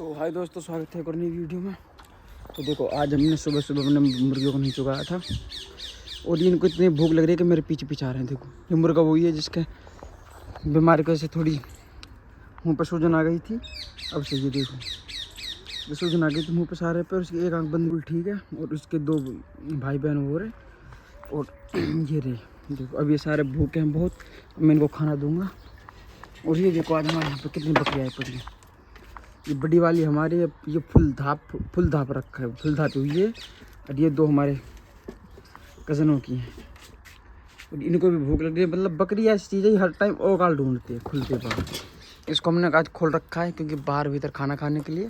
तो हाय दोस्तों, स्वागत है एक और नई वीडियो में। तो देखो, आज हमने सुबह सुबह अपने मुर्गियों को नहीं चुकाया था और ये इनको इतनी भूख लग रही है कि मेरे पीछे पीछे आ रहे हैं। देखो, ये मुर्गा वही है जिसके बीमारी की वजह से थोड़ी मुँह पर सूजन आ गई थी। अब सही है, देखो ये सूजन आ गई थी मुँह पर सारे पे। उसकी एक आँख बंद ठीक है और उसके दो भाई बहन हो रहे और ये रहे। देखो अब ये सारे भूखे हैं बहुत। मैं इनको खाना दूंगा। और ये देखो आज हमारे यहाँ पर कितनी बकरियाँ पड़ी हैं। ये बड़ी वाली हमारी, ये फुल धाप रखा है, फुल धापी हुई है। और ये दो हमारे कज़नों की हैं और इनको भी भूख लग रही है। मतलब बकरी ऐसी चीज़ है, हर टाइम ओगाल ढूंढती है खुलते बाहर। इसको हमने आज खोल रखा है क्योंकि बाहर भीतर खाना खाने के लिए।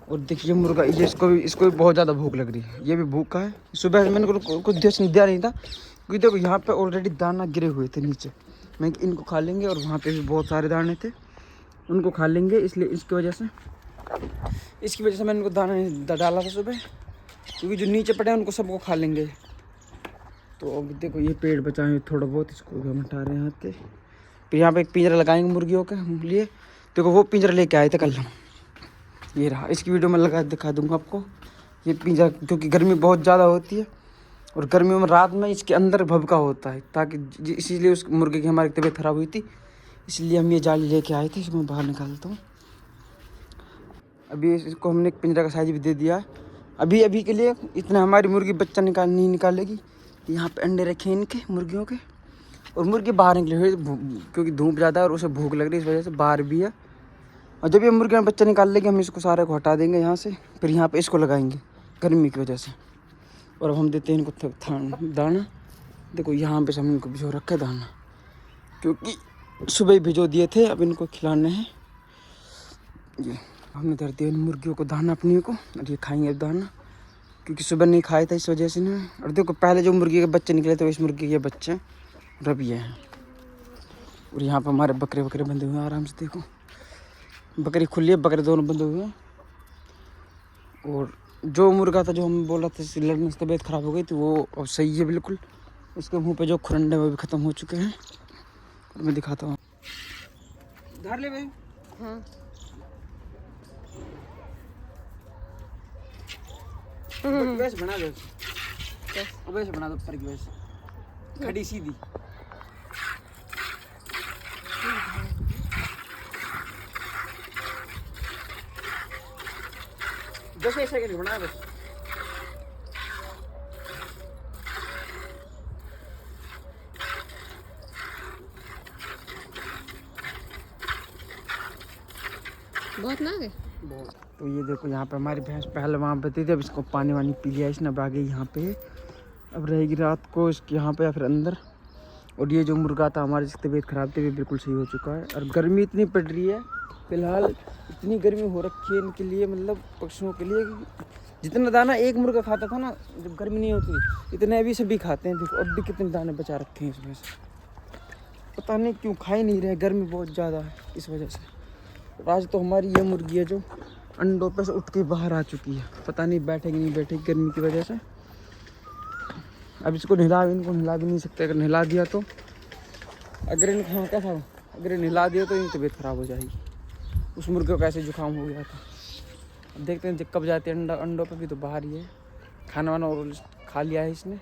और देखिए मुर्गा, ये इसको भी बहुत ज़्यादा भूख लग रही है। ये भी भूखा है। सुबह मैंने कुछ दिया नहीं था क्योंकि देखो यहाँ पर ऑलरेडी दाना गिरे हुए थे नीचे। मैं इनको खा लेंगे और वहाँ पर भी बहुत सारे दाने थे, उनको खा लेंगे। इसलिए इसकी वजह से मैंने उनको दाना नहीं डाला था सुबह, क्योंकि जो नीचे पड़े हैं उनको सबको खा लेंगे। तो अब देखो ये पेड़ बचा है थोड़ा बहुत, इसको हम हटा रहे हैं यहाँ से। फिर यहाँ पे एक पिंजरा लगाएंगे मुर्गियों के लिए। देखो वो पिंजरा लेके आए थे कल हम, ये रहा। इसकी वीडियो में लगा दिखा दूँगा आपको ये पिंजरा, क्योंकि गर्मी बहुत ज़्यादा होती है और गर्मियों में रात में इसके अंदर भभका होता है, ताकि इसीलिए उस मुर्गे की हमारी तबीयत ख़राब हुई थी, इसलिए हम ये जाली लेके आए थे। इसमें बाहर निकालता हूँ। अभी इसको हमने एक पिंजरा का साइज भी दे दिया। अभी के लिए इतना हमारी मुर्गी बच्चा नहीं निकालेगी। यहाँ पे अंडे रखे हैं इनके मुर्गियों के, और मुर्गी बाहर निकली हुई क्योंकि धूप ज़्यादा है और उसे भूख लग रही है, इस वजह से बाहर भी है। और जब ये मुर्गियाँ बच्चा निकाल लेगी हम इसको सारे को हटा देंगे यहाँ से। फिर यहाँ पे इसको लगाएंगे गर्मी की वजह से। और अब हम देते हैं इनको दाना। देखो यहाँ पे हमने इनको भिजो रखा है दाना, क्योंकि सुबह भिजो दिए थे, अब इनको खिलाने हैं। ये हमने धर दिया इन मुर्गियों को दाना अपनी को, और ये खाएंगे दाना, क्योंकि सुबह नहीं खाया था इस वजह से ना। और देखो पहले जो मुर्गी के बच्चे निकले थे, इस मुर्गी के बच्चे रब ये हैं। और यहाँ पर हमारे बकरे बंधे हुए हैं आराम से। देखो बकरी खुली है, बकरे दोनों बंधे हुए हैं। और जो मुर्गा था जो हम बोला था लड़ने से तबीयत ख़राब हो गई थी, वो अब सही है बिल्कुल। उसके मुँह पर जो खुरंडे वो भी ख़त्म हो चुके हैं। और मैं दिखाता हूँ, धर ले भाई। हाँ वैसे बना दो, वैसे बना दो ऊपर की, वैसे खड़ी सीधी। बस ऐसे के लिए बना दो। बहुत ना गए बहुत। तो ये देखो यहाँ पे हमारी भैंस पहले वहाँ पे थी, अब इसको पानी वानी पी लिया इसने, अब आ गई यहाँ पे। अब रहेगी रात को इसके यहाँ पे या फिर अंदर। और ये जो मुर्गा था हमारी जिसकी तबीयत ख़राब थी, वो बिल्कुल सही हो चुका है। और गर्मी इतनी पड़ रही है फिलहाल, इतनी गर्मी हो रखी है इनके लिए, मतलब पक्षियों के लिए। जितना दाना एक मुर्गा खाता था ना जब गर्मी नहीं होती, इतने अभी सभी खाते हैं। देखो अब भी कितने दाने बचा रखे हैं इसमें से, पता नहीं क्यों खा ही नहीं रहे, गर्मी बहुत ज़्यादा है इस वजह से। आज तो हमारी ये मुर्गी है जो अंडों पे से उठ के बाहर आ चुकी है, पता नहीं बैठेगी नहीं बैठेगी गर्मी की वजह से। अब इनको नहला भी नहीं सकते। अगर नहला दिया तो अगर नहला दिया तो इनकी तबीयत ख़राब हो जाएगी। उस मुर्गे को कैसे जुकाम हो गया था। अब देखते हैं जब कब जाते हैं अंडों पे भी। तो बाहर ही है, खाना वाना और खा लिया है इसने।